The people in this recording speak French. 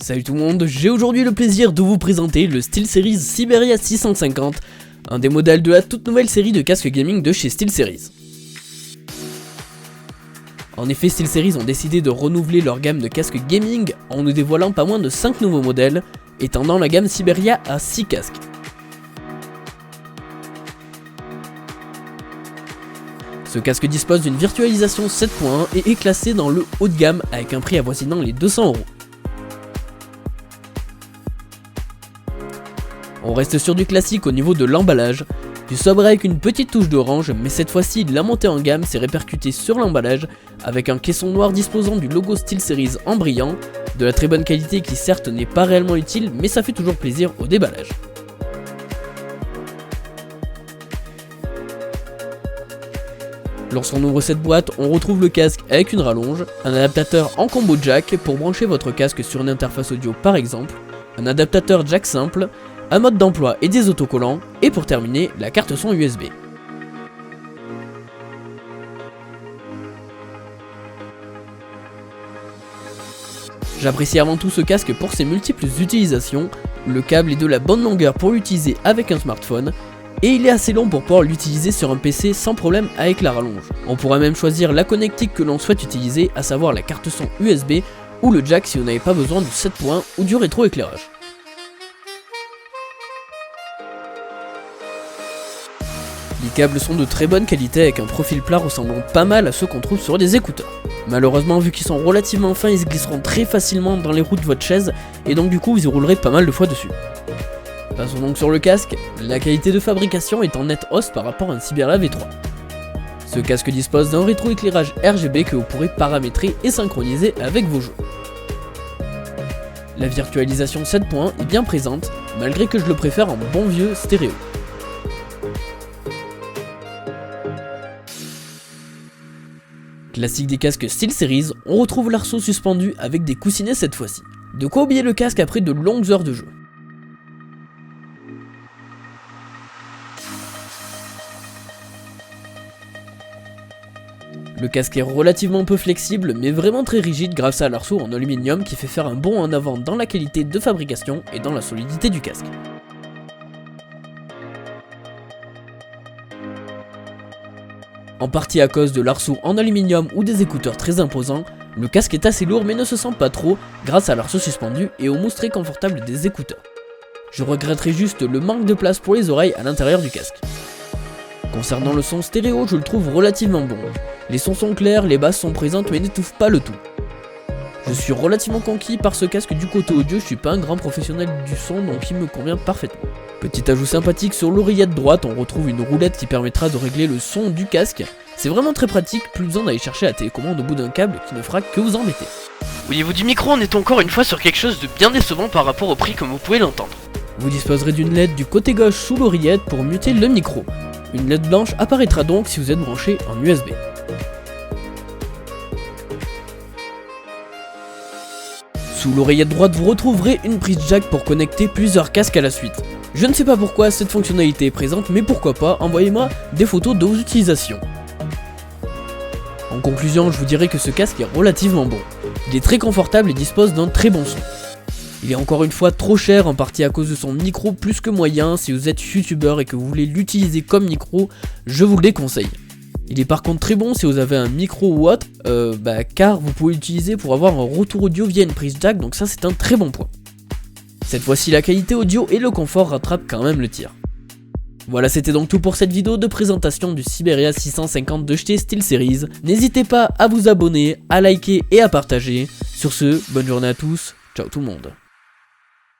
Salut tout le monde, j'ai aujourd'hui le plaisir de vous présenter le SteelSeries Syberia 650, un des modèles de la toute nouvelle série de casques gaming de chez SteelSeries. En effet, SteelSeries ont décidé de renouveler leur gamme de casques gaming en nous dévoilant pas moins de 5 nouveaux modèles, étendant la gamme Syberia à 6 casques. Ce casque dispose d'une virtualisation 7.1 et est classé dans le haut de gamme avec un prix avoisinant les 200€. On reste sur du classique au niveau de l'emballage, du sobre avec une petite touche d'orange, mais cette fois-ci la montée en gamme s'est répercutée sur l'emballage avec un caisson noir disposant du logo SteelSeries en brillant, de la très bonne qualité qui certes n'est pas réellement utile mais ça fait toujours plaisir au déballage. Lorsqu'on ouvre cette boîte, on retrouve le casque avec une rallonge, un adaptateur en combo jack pour brancher votre casque sur une interface audio par exemple, un adaptateur jack simple, un mode d'emploi et des autocollants, et pour terminer, la carte son USB. J'apprécie avant tout ce casque pour ses multiples utilisations, le câble est de la bonne longueur pour l'utiliser avec un smartphone, et il est assez long pour pouvoir l'utiliser sur un PC sans problème avec la rallonge. On pourra même choisir la connectique que l'on souhaite utiliser, à savoir la carte son USB ou le jack si vous n'avez pas besoin du 7 points ou du rétroéclairage. Les câbles sont de très bonne qualité avec un profil plat ressemblant pas mal à ceux qu'on trouve sur des écouteurs. Malheureusement, vu qu'ils sont relativement fins, ils se glisseront très facilement dans les roues de votre chaise et donc du coup vous y roulerez pas mal de fois dessus. Passons donc sur le casque, la qualité de fabrication est en nette hausse par rapport à un Syberia V3. Ce casque dispose d'un rétroéclairage RGB que vous pourrez paramétrer et synchroniser avec vos jeux. La virtualisation 7 points est bien présente, malgré que je le préfère en bon vieux stéréo. Classique des casques SteelSeries, on retrouve l'arceau suspendu avec des coussinets cette fois-ci. De quoi oublier le casque après de longues heures de jeu. Le casque est relativement peu flexible mais vraiment très rigide grâce à l'arceau en aluminium qui fait faire un bond en avant dans la qualité de fabrication et dans la solidité du casque. En partie à cause de l'arceau en aluminium ou des écouteurs très imposants, le casque est assez lourd mais ne se sent pas trop grâce à l'arceau suspendu et aux mousses très confortables des écouteurs. Je regretterai juste le manque de place pour les oreilles à l'intérieur du casque. Concernant le son stéréo, je le trouve relativement bon. Les sons sont clairs, les basses sont présentes mais n'étouffent pas le tout. Je suis relativement conquis par ce casque du côté audio, je suis pas un grand professionnel du son donc il me convient parfaitement. Petit ajout sympathique, sur l'oreillette droite on retrouve une roulette qui permettra de régler le son du casque. C'est vraiment très pratique, plus besoin d'aller chercher la télécommande au bout d'un câble qui ne fera que vous embêter. Au niveau du micro, on est encore une fois sur quelque chose de bien décevant par rapport au prix comme vous pouvez l'entendre. Vous disposerez d'une LED du côté gauche sous l'oreillette pour muter le micro. Une LED blanche apparaîtra donc si vous êtes branché en USB. Sous l'oreillette droite, vous retrouverez une prise jack pour connecter plusieurs casques à la suite. Je ne sais pas pourquoi cette fonctionnalité est présente, mais pourquoi pas, envoyez-moi des photos de vos utilisations. En conclusion, je vous dirais que ce casque est relativement bon. Il est très confortable et dispose d'un très bon son. Il est encore une fois trop cher, en partie à cause de son micro plus que moyen. Si vous êtes youtubeur et que vous voulez l'utiliser comme micro, je vous le déconseille. Il est par contre très bon si vous avez un micro ou autre, car vous pouvez l'utiliser pour avoir un retour audio via une prise jack, donc ça c'est un très bon point. Cette fois-ci la qualité audio et le confort rattrapent quand même le tir. Voilà, c'était donc tout pour cette vidéo de présentation du Syberia 650 de chez SteelSeries. N'hésitez pas à vous abonner, à liker et à partager. Sur ce, bonne journée à tous, ciao tout le monde.